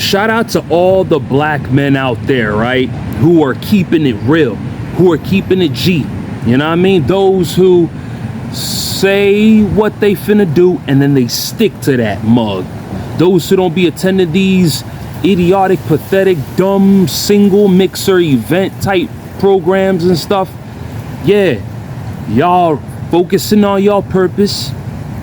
shout out to all the black men out there, right, who are keeping it real, who are keeping it G. You know what I mean? Those who say what they finna do and then they stick to that mug. Those who don't be attending these idiotic, pathetic, dumb, single mixer event type programs and stuff. Yeah, y'all focusing on y'all purpose.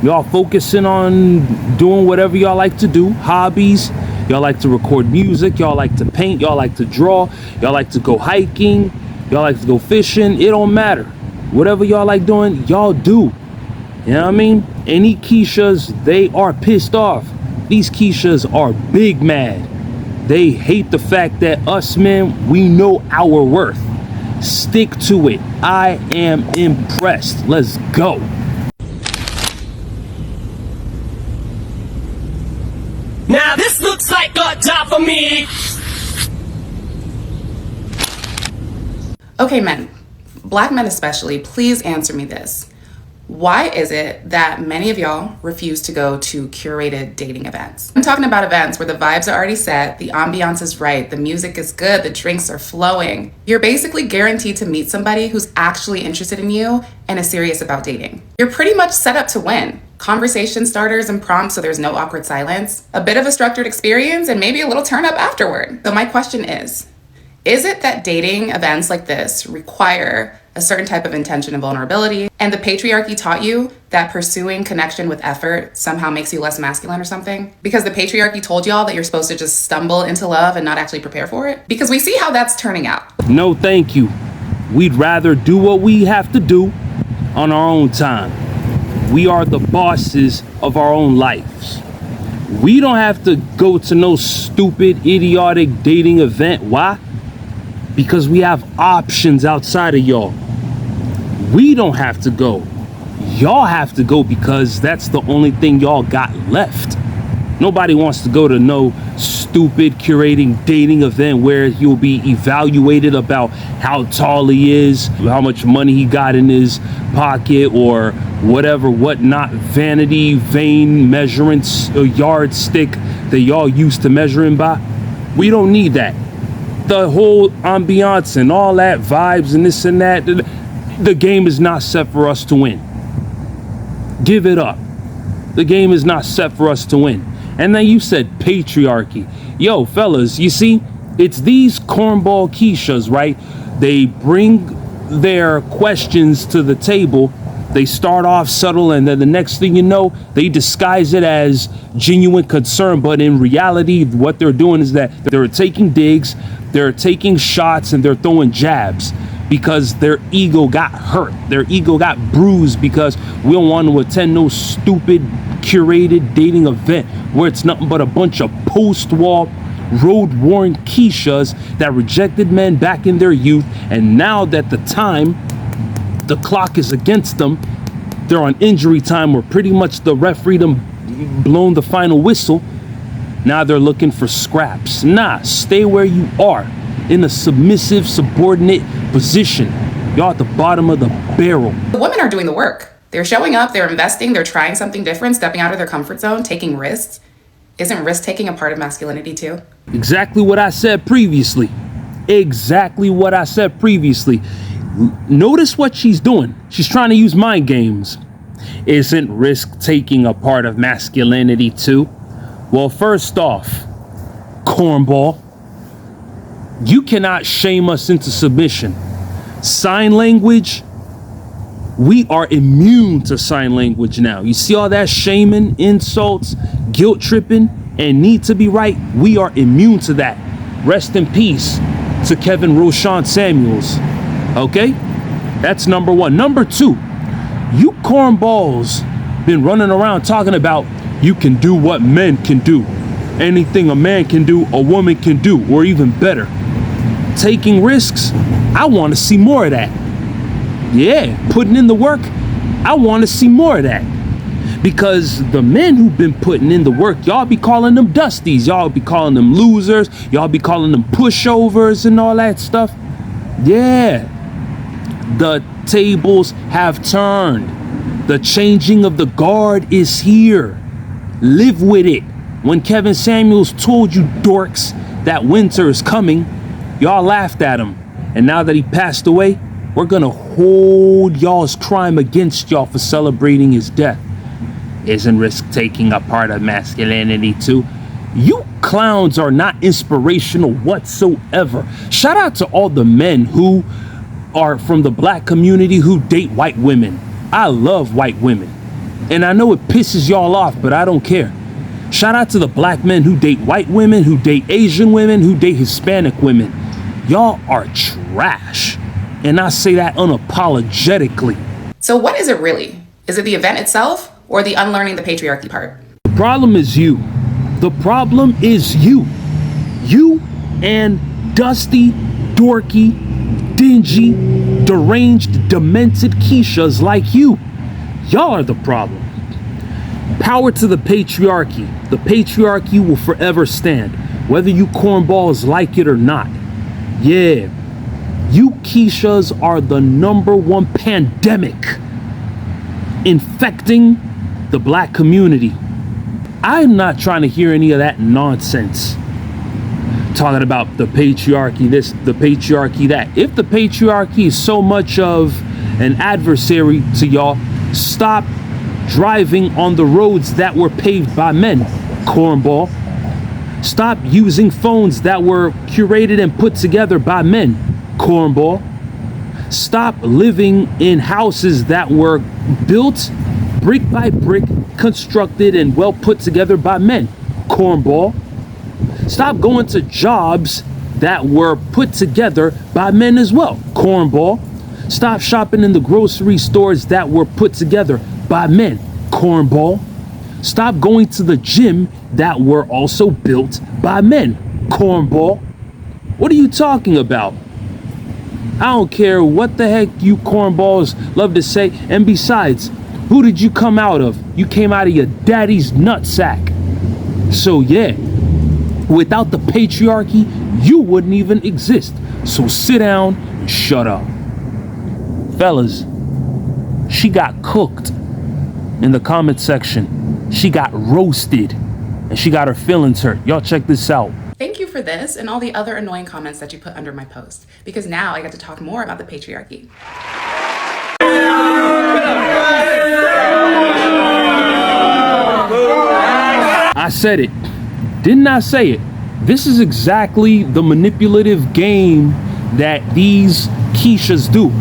Y'all focusing on doing whatever y'all like to do, hobbies. Y'all like to record music. Y'all like to paint. Y'all like to draw. Y'all like to go hiking. Y'all like to go fishing. It don't matter. Whatever y'all like doing, y'all do. You know what I mean? Any keishas, they are pissed off. These keishas are big mad. They hate the fact that us men, we know our worth. Stick to it. I am impressed. Let's go. Now this looks like a job for me. Okay, men, black men especially, please answer me this. Why is it that many of y'all refuse to go to curated dating events? I'm talking about events where the vibes are already set, the ambiance is right, the music is good, the drinks are flowing. You're basically guaranteed to meet somebody who's actually interested in you and is serious about dating. You're pretty much set up to win. Conversation starters and prompts so there's no awkward silence, a bit of a structured experience, and maybe a little turn up afterward. So my question is it that dating events like this require a certain type of intention and vulnerability, and the patriarchy taught you that pursuing connection with effort somehow makes you less masculine or something? Because the patriarchy told y'all that you're supposed to just stumble into love and not actually prepare for it? Because we see how that's turning out. No, thank you. We'd rather do what we have to do on our own time. We are the bosses of our own lives. We don't have to go to no stupid, idiotic dating event. Why? Because we have options outside of y'all. We don't have to go. Y'all have to go because that's the only thing y'all got left. Nobody wants to go to no stupid curating dating event where you'll be evaluated about how tall he is, how much money he got in his pocket, or whatever, whatnot, vanity, vain measurements, a yardstick that y'all used to measuring by. We don't need that. The whole ambiance and all that vibes and this and that, the game is not set for us to win. Give it up. The game is not set for us to win. And then you said patriarchy. Yo, fellas, you see, it's these cornball keishas, right? They bring their questions to the table. They start off subtle, and then the next thing you know, they disguise it as genuine concern. But in reality, what they're doing is that they're taking digs, they're taking shots, and they're throwing jabs because their ego got hurt. Their ego got bruised because we don't want to attend no stupid curated dating event where it's nothing but a bunch of post-war, road-worn keishas that rejected men back in their youth. And now that the clock is against them, they're on injury time, or pretty much the referee them blown the final whistle. Now they're looking for scraps. Nah, stay where you are, in a submissive, subordinate position. Y'all at the bottom of the barrel. The women are doing the work. They're showing up, they're investing, they're trying something different, stepping out of their comfort zone, taking risks. Isn't risk taking a part of masculinity too? Exactly what I said previously. Exactly what I said previously. Notice what she's doing. She's trying to use mind games. Isn't risk taking a part of masculinity too? Well, first off, cornball, you cannot shame us into submission. Sign language, we are immune to sign language now. You see all that shaming, insults, guilt tripping, and need to be right? We are immune to that. Rest in peace to Kevin Roshan Samuels. Okay? That's number one. Number two, you cornballs been running around talking about you can do what men can do. Anything a man can do, a woman can do, or even better. Taking risks, I want to see more of that. Yeah, putting in the work, I want to see more of that. Because the men who've been putting in the work, y'all be calling them dusties, y'all be calling them losers, y'all be calling them pushovers and all that stuff. Yeah, the tables have turned. The changing of the guard is here. Live with it. When Kevin Samuels told you dorks that winter is coming, y'all laughed at him. And now that he passed away, we're gonna hold y'all's crime against y'all for celebrating his death. Isn't risk-taking a part of masculinity too? You clowns are not inspirational whatsoever. Shout out to all the men who are from the black community who date white women. I love white women. And I know it pisses y'all off, but I don't care. Shout out to the black men who date white women, who date Asian women, who date Hispanic women. Y'all are trash. And I say that unapologetically. So what is it really? Is it the event itself or the unlearning the patriarchy part? The problem is you. The problem is you. You and dusty, dorky, dingy, deranged, demented keishas like you. Y'all are the problem. Power to the patriarchy. The patriarchy will forever stand, whether you cornballs like it or not. Yeah, you keishas are the #1 pandemic infecting the black community. I'm not trying to hear any of that nonsense. Talking about the patriarchy this, the patriarchy that. If the patriarchy is so much of an adversary to y'all, stop driving on the roads that were paved by men, cornball. Stop using phones that were curated and put together by men, cornball. Stop living in houses that were built brick by brick, constructed and well put together by men, cornball. Stop going to jobs that were put together by men as well, cornball. Stop shopping in the grocery stores that were put together by men, cornball. Stop going to the gym that were also built by men, cornball. What are you talking about? I don't care what the heck you cornballs love to say. And besides, who did you come out of? You came out of your daddy's nutsack. So yeah, without the patriarchy, you wouldn't even exist. So sit down and shut up. Fellas, she got cooked in the comment section. She got roasted and she got her feelings hurt. Y'all check this out. Thank you for this and all the other annoying comments that you put under my post, because now I get to talk more about the patriarchy. I said it. Didn't I say it? This is exactly the manipulative game that these keishas do.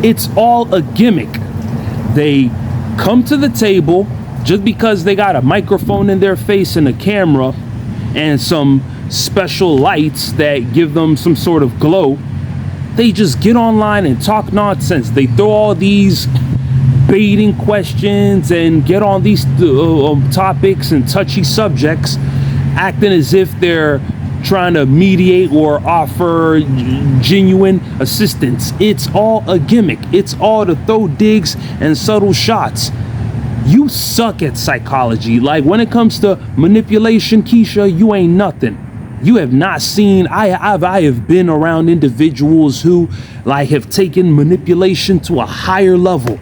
It's all a gimmick. They come to the table just because they got a microphone in their face and a camera and some special lights that give them some sort of glow. They just get online and talk nonsense. They throw all these baiting questions and get on these topics and touchy subjects, acting as if they're trying to mediate or offer genuine assistance. It's all a gimmick. It's all to throw digs and subtle shots. You suck at psychology. Like, when it comes to manipulation, Keisha, you ain't nothing. You have not seen, I have been around individuals who like have taken manipulation to a higher level.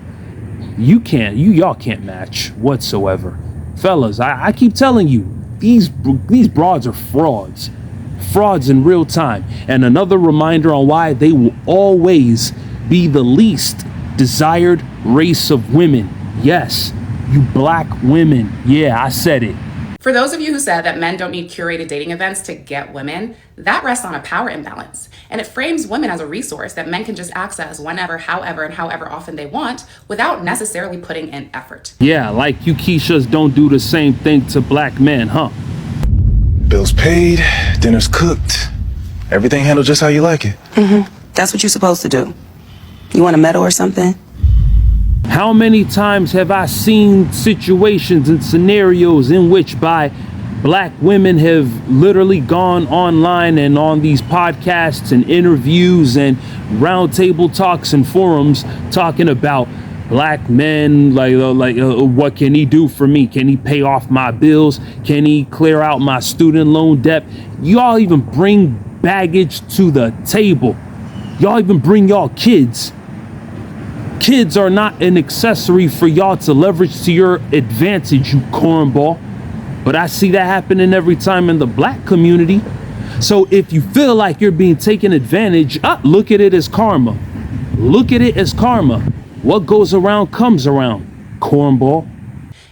Y'all can't match whatsoever. Fellas, I keep telling you, these broads are frauds. Frauds in real time. And another reminder on why they will always be the least desired race of women. Yes, you black women. Yeah, I said it. For those of you who said that men don't need curated dating events to get women, that rests on a power imbalance. And it frames women as a resource that men can just access whenever, however, and however often they want without necessarily putting in effort. Yeah, like you keishas don't do the same thing to black men, huh? Bills paid, dinner's cooked, everything handled just how you like it. That's what you're supposed to do. You want a medal or something? How many times have I seen situations and scenarios in which black women have literally gone online and on these podcasts and interviews and roundtable talks and forums talking about black men, what can he do for me? Can he pay off my bills? Can he clear out my student loan debt? Y'all even bring baggage to the table. Y'all even bring y'all kids. Kids are not an accessory for y'all to leverage to your advantage, you cornball. But I see that happening every time in the black community. So if you feel like you're being taken advantage, look at it as karma. Look at it as karma. What goes around comes around, cornball.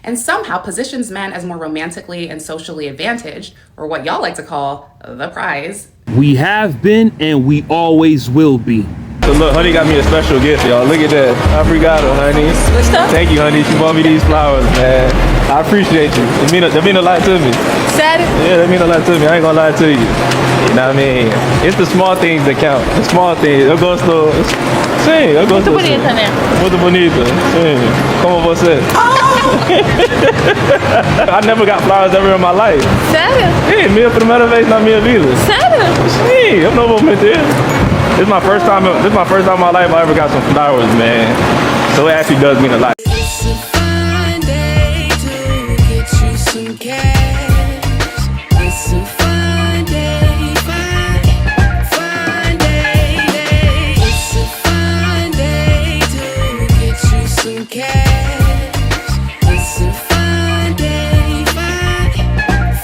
And somehow positions men as more romantically and socially advantaged, or what y'all like to call the prize. We have been and we always will be. So look, honey got me a special gift, y'all. Look at that. Obrigado, honey. Thank you, honey. She bought me these flowers, man. I appreciate you. They mean a lot to me. Sério? Yeah, they mean a lot to me. I ain't gonna lie to you. You know what I mean? It's the small things that count. The small things. Eu gosto. Sim, eu gosto. Muito bonita, né? Muito bonita. Sim. Como você? I never got flowers ever in my life. Sério? Sim, minha primeira vez na minha vida. Sério? Sim, eu não vou mentir. This is my first time in my life I ever got some flowers, man. So it actually does mean a lot. It's a fine day to get you some cash. It's a fine day, fine day. It's a fine day to get you some cash. It's a fine day,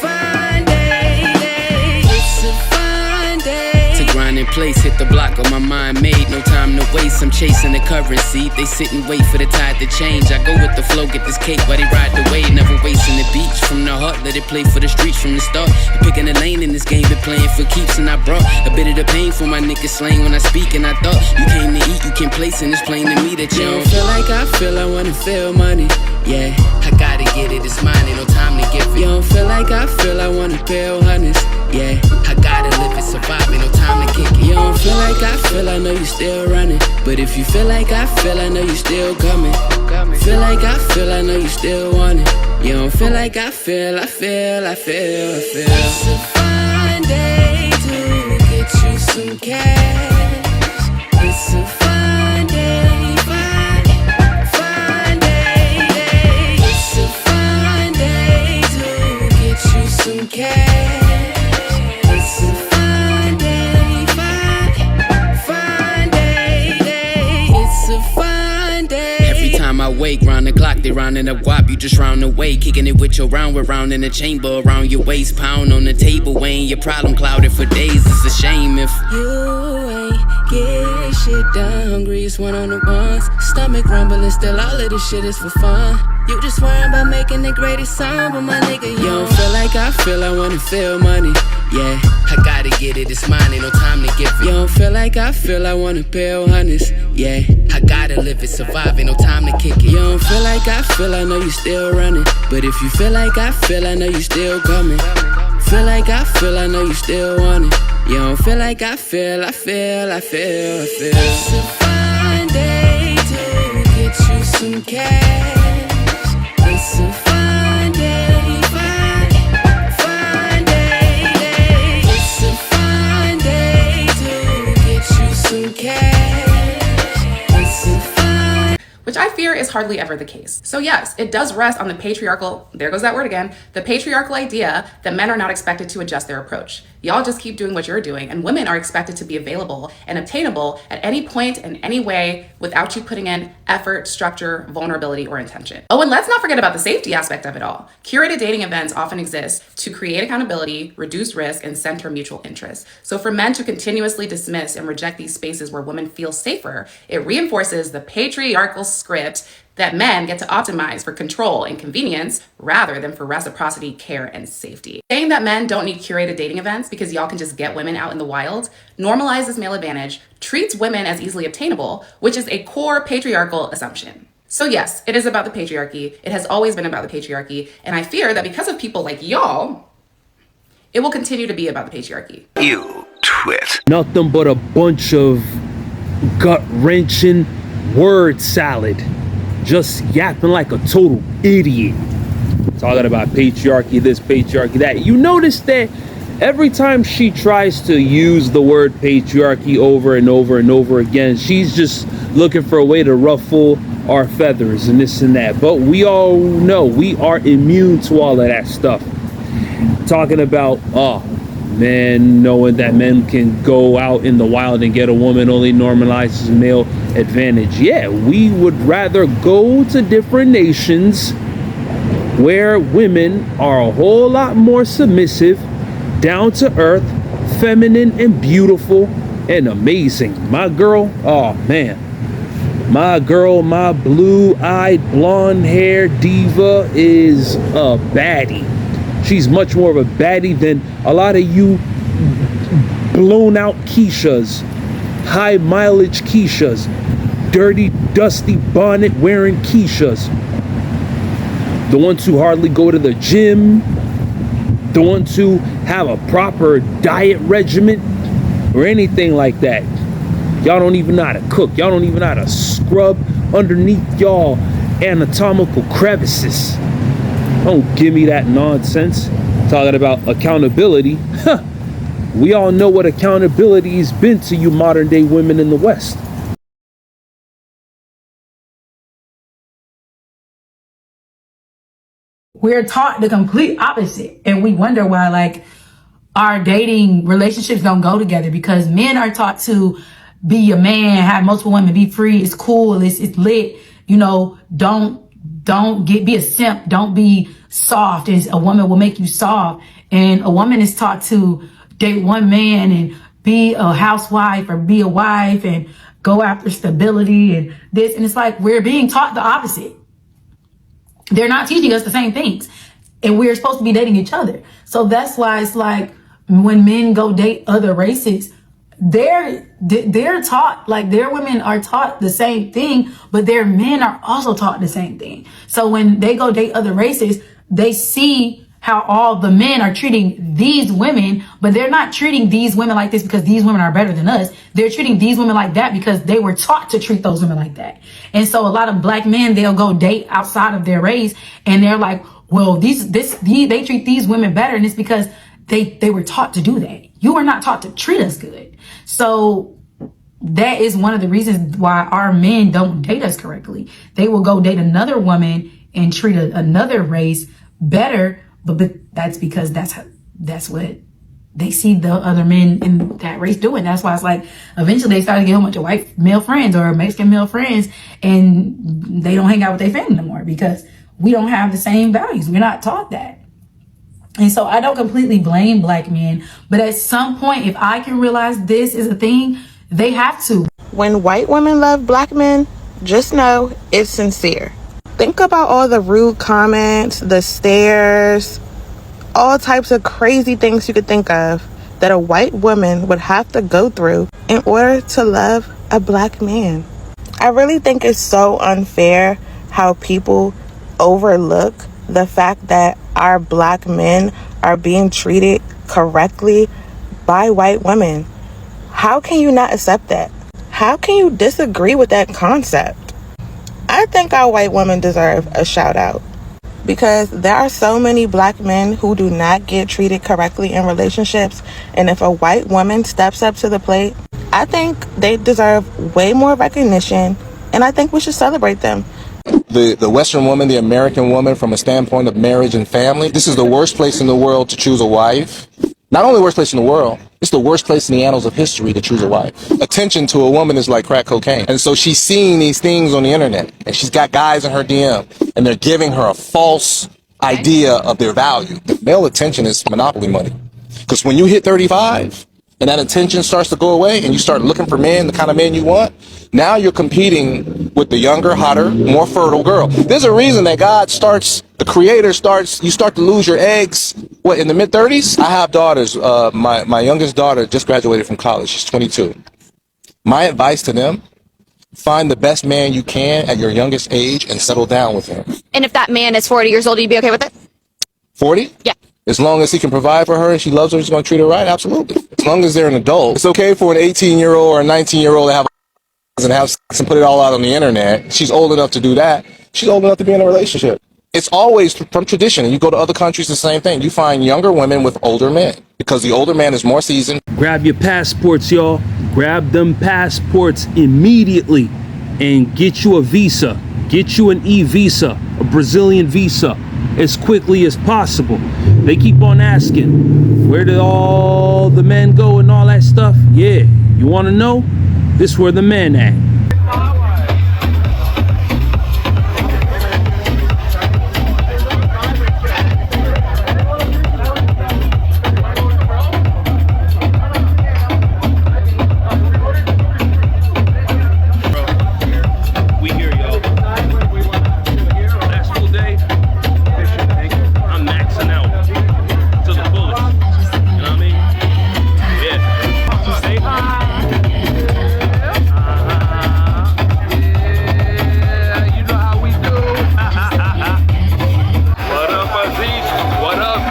fine day. It's a fine day. To grind in place, hit the block on my mind made. No time to waste, I'm chasing the currency. They sit and wait for the tide to change. I go with the flow, get this cake while they ride the wave. Never wasting the beach from the heart, let it play for the streets from the start. Picking a lane in this game, been playing for keeps. And I brought a bit of the pain for my niggas slang when I speak. And I thought you came to eat, you can place. And it's plain to me that you don't feel like I feel, I wanna feel money. Yeah, I gotta get it, it's mine, ain't no time to give it. You don't feel like I feel, I wanna pay hundreds. Yeah, I gotta live it, survive, ain't no time to kick it. You don't feel like I feel, I know you still running. But if you feel like I feel, I know you still coming. Feel like I feel, I know you still want it. You don't feel like I feel, I feel. It's a fine day to get you some cash. It's a fine day, fine day. It's a fine day to get you some cash. It's a fine day, fine day. It's a fine day. Every time I wake, round the clock, they rounding up guap. You just round away, kicking it with your round. We're round in the chamber, around your waist, pound on the table, weighing your problem clouded for days. It's a shame if You ain't get shit done. Hungry is one on the ones. Stomach rumbling, still all of this shit is for fun. You just worrying about making the greatest song, but my nigga, you don't feel like I feel, I wanna feel money. yeah, I gotta get it, it's mine, ain't no time to give it. You don't feel like I feel, I wanna pay hundreds. Yeah, I gotta live it, survive, ain't no time to kick it. You don't feel like I feel, I know you still running. But if you feel like I feel, I know you still coming. Feel like I feel, I know you still want it. You don't feel like I feel. It's a fine day to get you some cash. It's a fine day, fine day. It's a fine day to get you some cash. It's a fine. Which I fear is hardly ever the case. So yes, it does rest on the patriarchal, there goes that word again, the patriarchal idea that men are not expected to adjust their approach. Y'all just keep doing what you're doing, and women are expected to be available and obtainable at any point in any way without you putting in effort, structure, vulnerability, or intention. Oh, and let's not forget about the safety aspect of it all. Curated dating events often exist to create accountability, reduce risk, and center mutual interest. So for men to continuously dismiss and reject these spaces where women feel safer, it reinforces the patriarchal script that men get to optimize for control and convenience rather than for reciprocity, care, and safety. Saying that men don't need curated dating events because y'all can just get women out in the wild normalizes male advantage, treats women as easily obtainable, which is a core patriarchal assumption. So yes, it is about the patriarchy. It has always been about the patriarchy. And I fear that because of people like y'all, it will continue to be about the patriarchy. You twit. Nothing but a bunch of gut-wrenching word salad. Just yapping like a total idiot. Talking about patriarchy this, patriarchy that. You notice that every time she tries to use the word patriarchy over and over and over again, she's just looking for a way to ruffle our feathers and this and that. But we all know we are immune to all of that stuff. Talking about, men knowing that men can go out in the wild and get a woman only normalizes male advantage. Yeah, we would rather go to different nations where women are a whole lot more submissive, down to earth, feminine and beautiful and amazing. My girl, oh man, my girl, my blue-eyed, blonde-haired diva is a baddie. She's much more of a baddie than a lot of you blown-out keishas, high-mileage keishas, dirty, dusty, bonnet-wearing keishas. The ones who hardly go to the gym, the ones who have a proper diet regimen or anything like that. Y'all don't even know how to cook. Y'all don't even know how to scrub underneath y'all anatomical crevices. Don't give me that nonsense. Talking about accountability. We all know what accountability has been to you modern day women in the West. We're taught the complete opposite, and we wonder why like our dating relationships don't go together, because men are taught to be a man, have multiple women, be free, it's cool, it's lit, you know, don't be a simp, don't be soft, and a woman will make you soft. And a woman is taught to date one man and be a housewife or be a wife and go after stability and this, and it's like we're being taught the opposite. They're not teaching us the same things, and we're supposed to be dating each other. So that's why it's like when men go date other races, they're taught, like their women are taught the same thing, but their men are also taught the same thing. So when they go date other races, they see how all the men are treating these women, but they're not treating these women like this because these women are better than us. They're treating these women like that because they were taught to treat those women like that. And so a lot of black men, they'll go date outside of their race, and they're like, well, they treat these women better, and it's because they were taught to do that. You are not taught to treat us good. So that is one of the reasons why our men don't date us correctly. They will go date another woman and treat another race better, but that's because that's what they see the other men in that race doing. That's why it's like eventually they start to get a whole bunch of white male friends or Mexican male friends, and they don't hang out with their family no more because we don't have the same values. We're not taught that. And so I don't completely blame black men, but at some point, if I can realize this is a thing, they have to. When white women love black men, just know it's sincere. Think about all the rude comments, the stares, all types of crazy things you could think of that a white woman would have to go through in order to love a black man. I really think it's so unfair how people overlook the fact that our black men are being treated correctly by white women. How can you not accept that? How can you disagree with that concept? I think our white women deserve a shout out, because there are so many black men who do not get treated correctly in relationships, and if a white woman steps up to the plate, I think they deserve way more recognition, and I think we should celebrate them. The Western woman, the American woman, from a standpoint of marriage and family, this is the worst place in the world to choose a wife. Not only the worst place in the world, it's the worst place in the annals of history to choose a wife. Attention to a woman is like crack cocaine. And so she's seeing these things on the internet, and she's got guys in her DM, and they're giving her a false idea of their value. Male attention is monopoly money. Because when you hit 35, and that attention starts to go away, and you start looking for men, the kind of men you want, now you're competing with the younger, hotter, more fertile girl. There's a reason that the creator starts, you start to lose your eggs, in the mid-30s? I have daughters. My youngest daughter just graduated from college. She's 22. My advice to them, find the best man you can at your youngest age and settle down with him. And if that man is 40 years old, you'd be okay with it? 40? Yeah. As long as he can provide for her and she loves her, he's going to treat her right, absolutely. As long as they're an adult. It's okay for an 18-year-old or a 19-year-old to have and have sex and put it all out on the internet. She's old enough to do that. She's old enough to be in a relationship. It's always from tradition. And you go to other countries, the same thing. You find younger women with older men because the older man is more seasoned. Grab your passports, y'all. Grab them passports immediately and get you a visa. Get you an e-visa, a Brazilian visa, as quickly as possible. They keep on asking, where did all the men go and all that stuff? Yeah, you want to know? This is where the men at.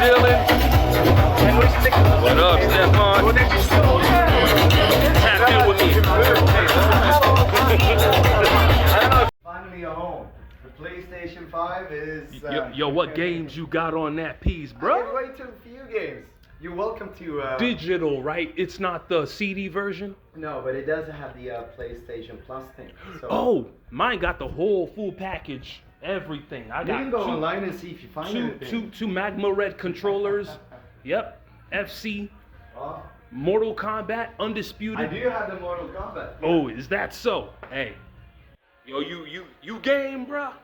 Dylan. What up, Stefan? Tap in with me. Finally a home. The PlayStation 5 is... Yo, what games you got on that piece, bro? I way too few games. You're welcome to... Digital, right? It's not the CD version? No, but it does have the PlayStation Plus thing. So Oh, mine got the whole full package. Everything. I you got can go online and see if you find anything. two Magma Red controllers. Yep. FC. Oh, Mortal Kombat. Undisputed. I do have the Mortal Kombat. Oh, is that so? Hey. Yo, you game, bruh?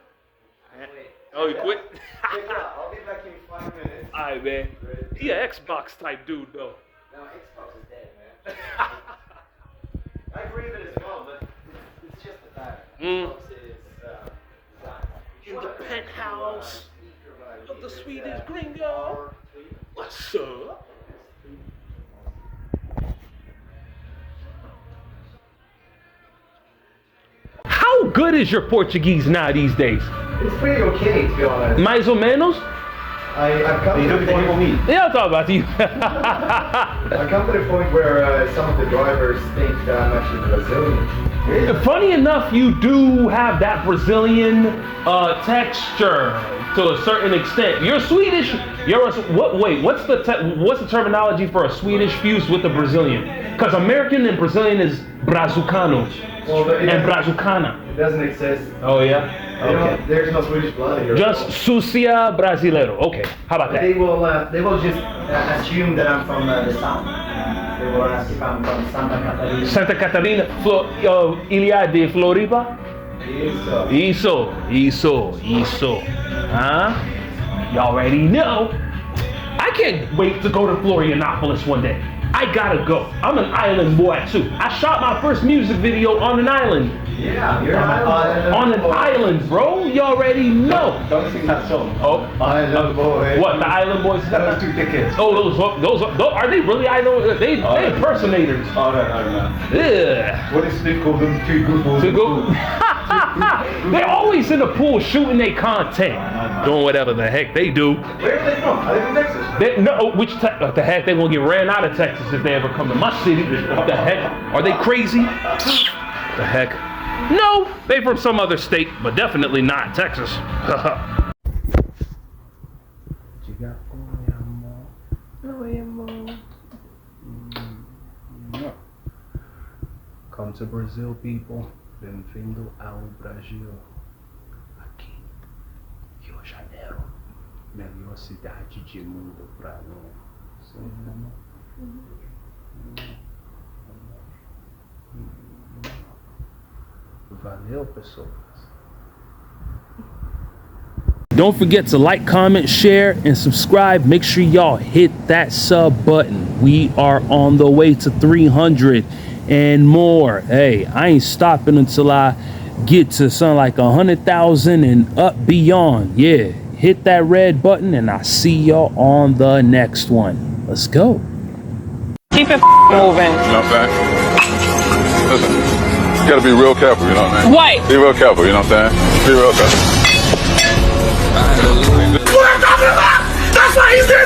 Oh, you quit? Check it out. I'll be back in 5 minutes. Alright, man. He a Xbox type dude, though. No, Xbox is dead, man. I agree with it as well, but it's just the fact. Xbox is In the penthouse of the Swedish gringo. What's up? How good is your Portuguese now these days? It's pretty okay, to be honest. Mais ou menos? I've come to the point. Yeah, I'll talk about you. I've come to the point where some of the drivers think that I'm actually Brazilian. Funny enough, you do have that Brazilian texture to a certain extent. You're Swedish. What's the terminology for a Swedish fused with a Brazilian? Because American and Brazilian is brazucano and brazucana. It doesn't exist. Oh yeah. Okay. There's no Swedish blood here. Just sucia brasileiro. Okay. How about that? They will just assume that I'm from the south. They will ask if I'm from Santa Catarina. Santa Catarina, Ilha de Floripa. Isso. Huh? You already know. I can't wait to go to Florianopolis one day. I gotta go. I'm an island boy too. I shot my first music video on an island. Yeah, you're an island on an island, bro. You already know. Don't sing that song. Oh, Island boy. What? The Island Boys? Those 2 tickets. Oh, those are they really island? They impersonators. Oh no. Yeah. What is it called? Them 2 good boys. They're always in the pool shooting their content, doing whatever the heck they do. Where are they from? Are they from Texas? What the heck? They gonna get ran out of Texas if they ever come to my city. What the heck? Are they crazy? The heck? No, they from some other state, but definitely not Texas. Come to Brazil, people. Bem-vindo ao Brasil. Aqui, Rio de Janeiro, melhor cidade de mundo pra nós. Valeu, pessoas. Don't forget to like, comment, share, and subscribe. Make sure y'all hit that sub button. We are on the way to 300 and more. Hey, I ain't stopping until I get to something like 100,000 and up beyond. Yeah, hit that red button and I'll see y'all on the next one. Let's go. Keep it moving. You know what I'm saying? Listen, you gotta be real careful, you know what I mean? What? Be real careful, you know what I'm saying? Be real careful. What I'm talking about! That's why he's in